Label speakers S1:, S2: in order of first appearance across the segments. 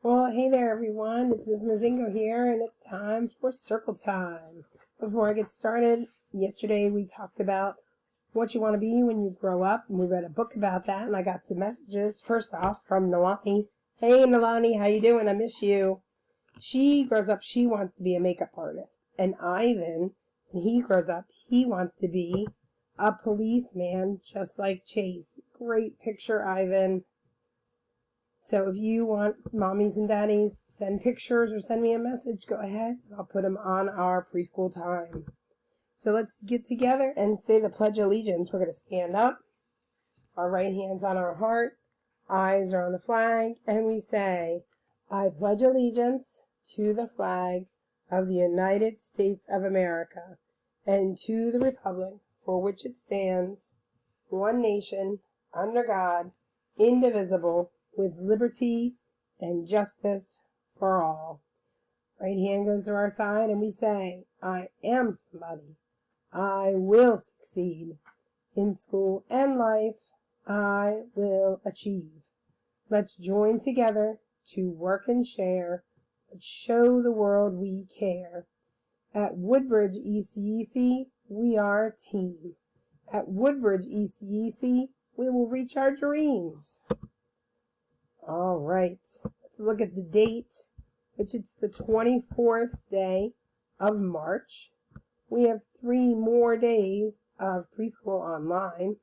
S1: Well, hey there, everyone. It's Ms. Mazingo here, and it's time for Circle Time. Before I get started, yesterday we talked about what you want to be when you grow up, and we read a book about that, and I got some messages. First off, from Nalani. Hey, Nalani, how you doing? I miss you. She grows up, she wants to be a makeup artist. And Ivan, when he grows up, he wants to be a policeman, just like Chase. Great picture, Ivan. So if you want mommies and daddies to send pictures or send me a message, go ahead. I'll put them on our preschool time. So let's get together and say the Pledge of Allegiance. We're going to stand up. Our right hand's on our heart. Eyes are on the flag. And we say, I pledge allegiance to the flag of the United States of America and to the republic for which it stands, one nation, under God, indivisible, with liberty and justice for all. Right hand goes to our side and we say, I am somebody. I will succeed. In school and life, I will achieve. Let's join together to work and share. Let's show the world we care. At Woodbridge ECEC, we are a team. At Woodbridge ECEC, we will reach our dreams. All right, let's look at the date, which it's the 24th day of March. We have 3 more days of preschool online.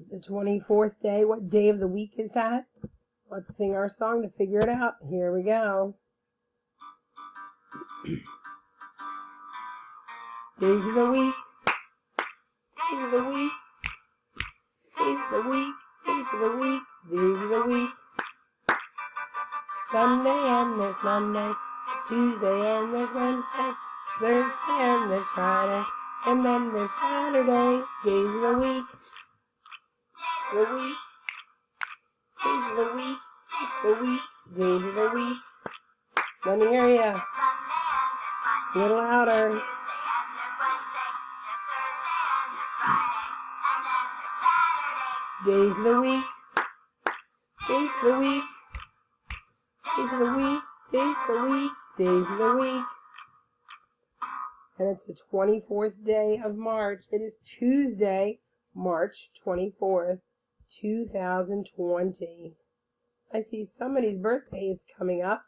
S1: The 24th day, what day of the week is that? Let's sing our song to figure it out. Here we go. Days of the week, days of the week, days of the week, days of the week, days of the week. Sunday and there's Monday, there's Tuesday and there's Wednesday, Thursday and there's Friday, and then there's Saturday. Days of the week, days of the week, days of the week, days of the week, days of the week. Let me hear ya. A little louder. Days of the week, days of the week, days of the week, days of the week, days of the week. And it's the 24th day of March. It is Tuesday, March 24th, 2020. I see somebody's birthday is coming up.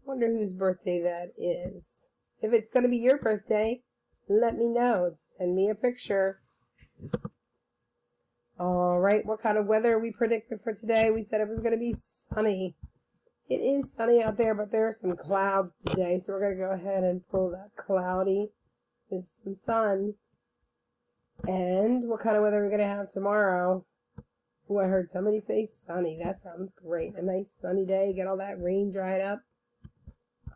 S1: Wonder whose birthday that is. If it's going to be your birthday, let me know. Send me a picture. All right, what kind of weather we predicted for today? We said it was going to be sunny. It is sunny out there, but there are some clouds today, so we're going to go ahead and pull that cloudy with some sun. And what kind of weather are we going to have tomorrow? Oh, I heard somebody say sunny. That sounds great. A nice sunny day, get all that rain dried up.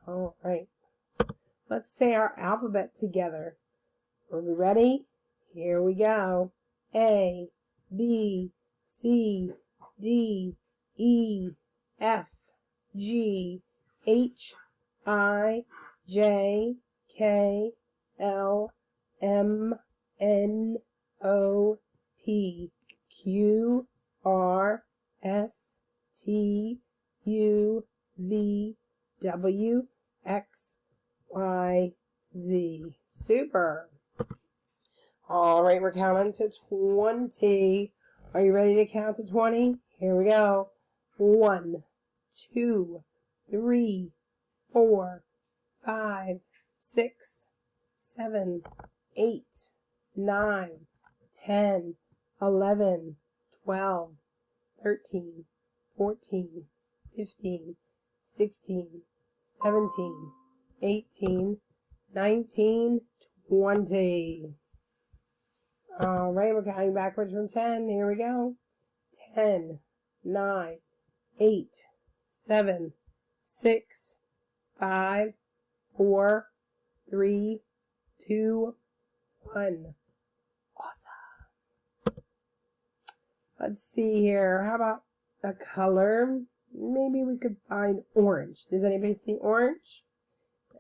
S1: All right, let's say our alphabet together. Are we ready? Here we go. A, B, C, D, E, F, G, H, I, J, K, L, M, N, O, P, Q, R, S, T, U, V, W, X, Y, Z. Super. All right, we're counting to 20. Are you ready to count to 20? Here we go. 1, 2, 3, 4, 5, 6, 7, 8, 9, 10, 11, 12, 13, 14, 15, 16, 17, 18, 19, 20. All right, we're counting backwards from 10. Here we go. 10, 9, 8, 7, 6, 5, 4, 3, 2, 1. Awesome. Let's see here. How about a color? Maybe we could find orange. Does anybody see orange?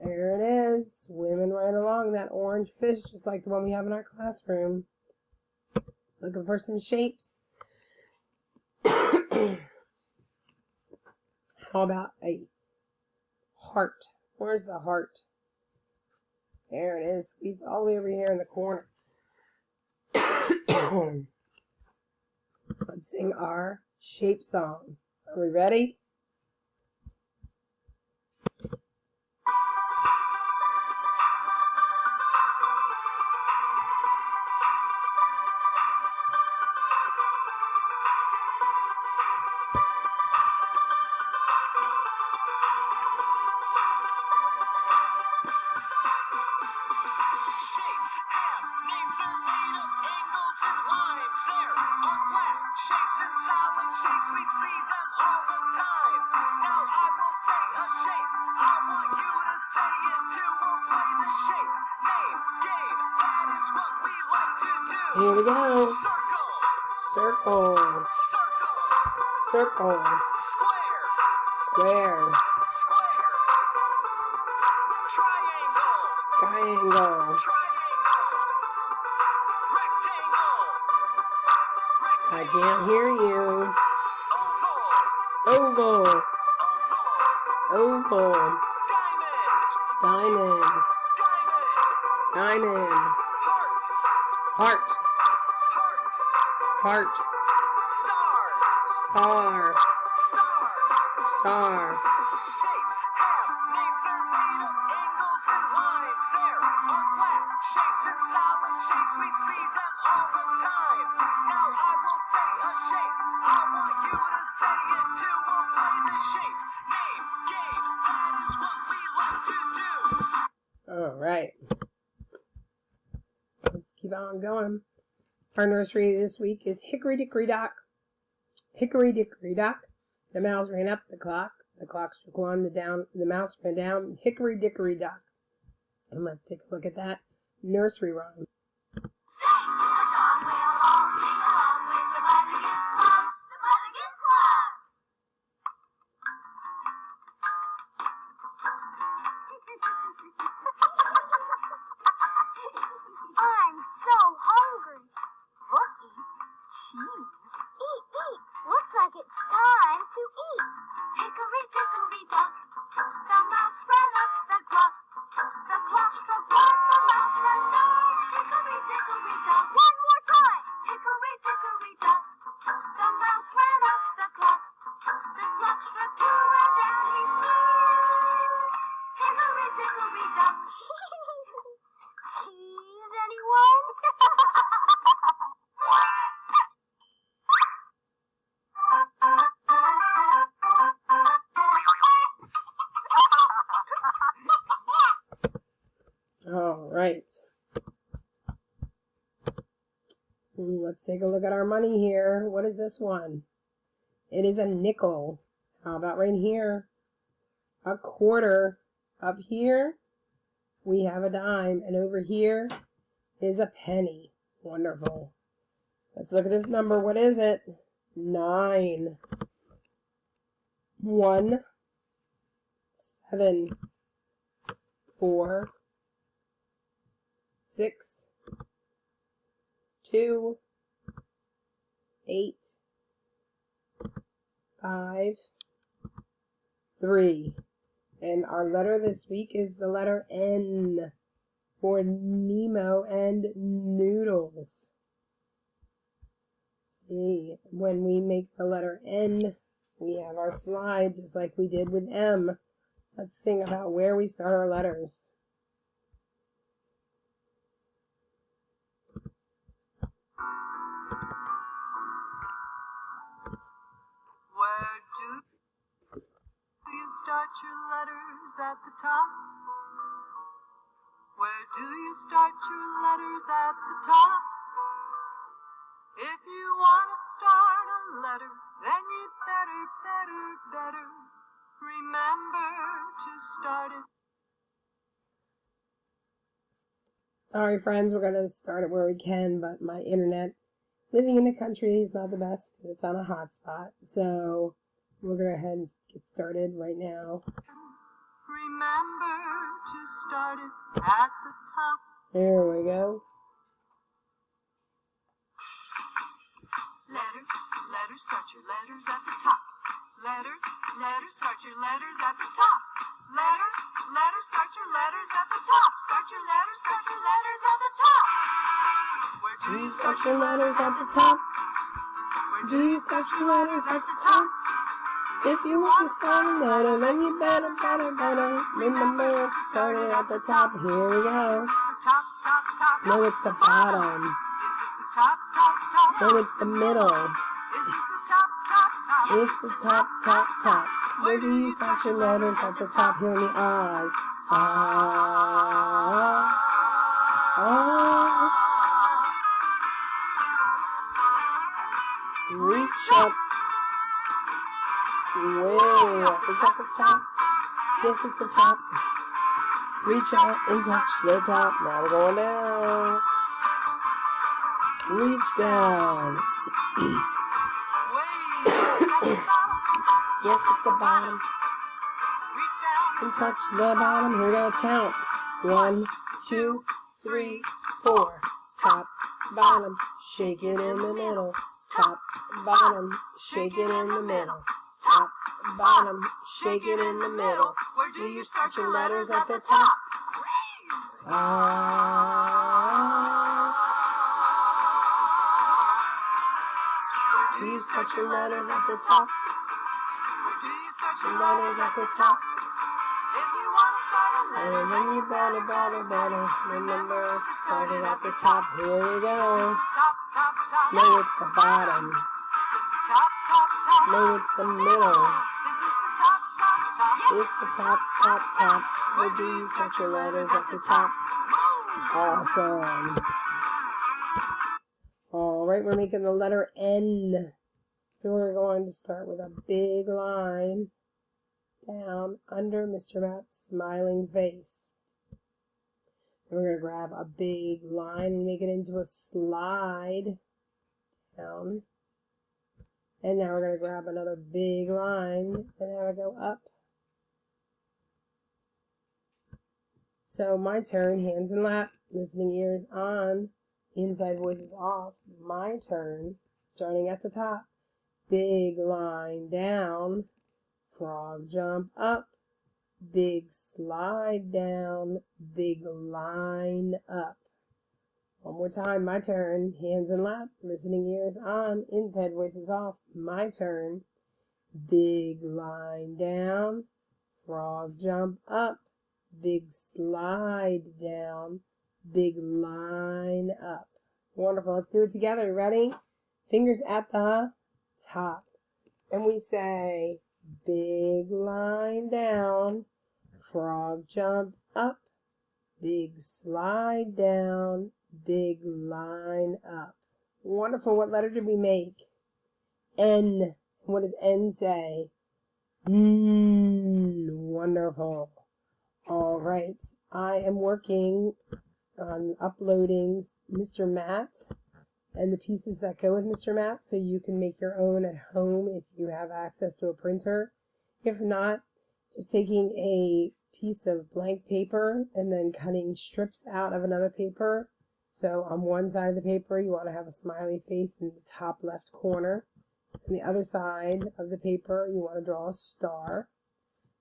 S1: There it is. Swimming right along, that orange fish, just like the one we have in our classroom. Looking for some shapes. How How about a heart? Where's the heart? There it is, squeezed all the way over here in the corner. Let's sing our shape song. Are we ready? Here we go. Circle. Circle. Square. Triangle. I can't hear you. Oval. Oval. Diamond. Diamond. Heart. Heart. Star. Star.
S2: Shapes have names, they're made of angles and lines. There are flat shapes and solid shapes, we see them all the time. Now I will say a shape, I want you to say it too. We'll play the shape, name, game, that is what we like to do.
S1: Alright. Let's keep on going. Our nursery this week is Hickory Dickory Dock. Hickory Dickory Dock. The mouse ran up the clock. The clock struck one. The mouse ran down. Hickory Dickory Dock. And let's take a look at that nursery rhyme.
S3: Sing a song we'll all sing along with the Buttergins Club. The Buttergins Club. I'm so hungry. We'll eat cheese. Eat, eat. Looks like it's time to eat. Hickory dickory dock. The mouse ran up the clock. The clock struck one. The mouse ran down. Hickory dickory dock. One more time. Hickory dickory dock. The mouse ran up the clock. The clock struck two and down he flew. Hickory dickory dock. Cheese, anyone?
S1: All right. Let's take a look at our money here. What is this one? It is a nickel. How about right here? A quarter. Up here, we have a dime. And over here is a penny. Wonderful. Let's look at this number. What is it? 9. 1, 7, 4, 6, 2, 8, 5, 3. And our letter this week is the letter N for Nemo and Noodles. Let's see, when we make the letter N, we have our slide just like we did with M. Let's sing about where we start our letters.
S2: Where do you start your letters at the top? Where do you start your letters at the top? If you want to start a letter, then you'd better remember to start it.
S1: Sorry friends, we're going to start it where we can, but my internet living in the country is not the best because it's on a hotspot. So we're going to go ahead and get started right now.
S2: Remember to start it at the top.
S1: There we go.
S2: Letters, start your letters at the top. Letters, letters, start your letters at the top. Letters, letters, start your letters at the top. Start your letters at the top. Where do you start your letters at the top? Where do you start your letters at the top?
S1: If you want to start a letter, then you better remember to start it at the top. Here we
S2: Is
S1: go.
S2: this the top, top, top?
S1: No, it's the bottom.
S2: Is this the top, top, top?
S1: No, it's the middle.
S2: Is this the top, top, top?
S1: It's the top, top, top. Where do you start your letters at the top? Here in the Oz. Ah, ah. Reach up. Way up. Is that the top? Yes, it's the top. Reach out and touch the top. Now we're going down. Reach down.
S2: Way at the bottom.
S1: Yes, it's the bottom.
S2: Reach down
S1: And touch the bottom. Here we go. Let's count. 1, 2, 3, 4. Top, bottom. Shake it in the middle. Top, bottom. Shake it in the middle. Top, bottom. Shake it in the middle.
S2: Where do you start your letters at the top?
S1: Ah.
S2: Where
S1: Do you start your letters at the top?
S2: Where do you start
S1: Your
S2: your
S1: letters
S2: letters
S1: at the top.
S2: If you want to start a letter,
S1: And then you better remember to start it at the top. Here we
S2: Is this
S1: go.
S2: the top, top, top?
S1: No, it's the bottom.
S2: Is this the top, top, top?
S1: No, it's the middle.
S2: Is this the top, top, top?
S1: It's the top, top, top. Where do you start your letters at the top? Awesome. All right, we're making the letter N. So we're going to start with a big line down under Mr. Matt's smiling face. And we're going to grab a big line and make it into a slide down. And now we're going to grab another big line and have it go up. So my turn, hands in lap, listening ears on, inside voices off. My turn, starting at the top. Big line down, frog jump up, big slide down, big line up. One more time, my turn, hands in lap, listening ears on, inside voices off. My turn, big line down, frog jump up, big slide down, big line up. Wonderful. Let's do it together. Ready? Fingers at the top. And we say, big line down, frog jump up, big slide down, big line up. Wonderful. What letter did we make? N. What does N say? Wonderful. All right. I am working on uploading Mr. Matt and the pieces that go with Mr. Matt, so you can make your own at home if you have access to a printer. If not, just taking a piece of blank paper and then cutting strips out of another paper. So on one side of the paper, you want to have a smiley face in the top left corner. On the other side of the paper, you want to draw a star.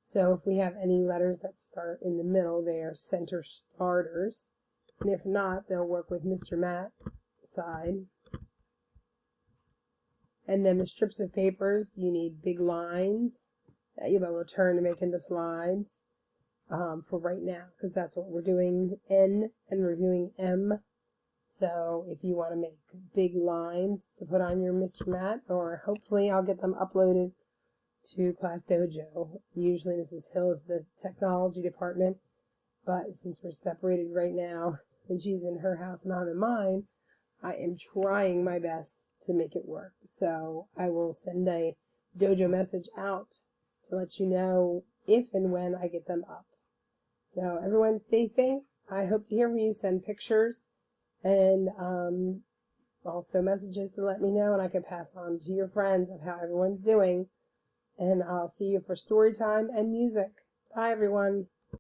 S1: So if we have any letters that start in the middle, they are center starters. And if not, they'll work with Mr. Matt side. And then the strips of papers, you need big lines that you'll be able to turn to make into slides for right now, because that's what we're doing N and we're doing M. So if you want to make big lines to put on your Mr. Matt, or hopefully I'll get them uploaded to Class Dojo. Usually Mrs. Hill is the technology department, but since we're separated right now and she's in her house and I'm in mine, I am trying my best to make it work. So I will send a dojo message out to let you know if and when I get them up. So everyone stay safe. I hope to hear from you. Send pictures and also messages to let me know, and I can pass on to your friends of how everyone's doing. And I'll see you for story time and music. Bye everyone.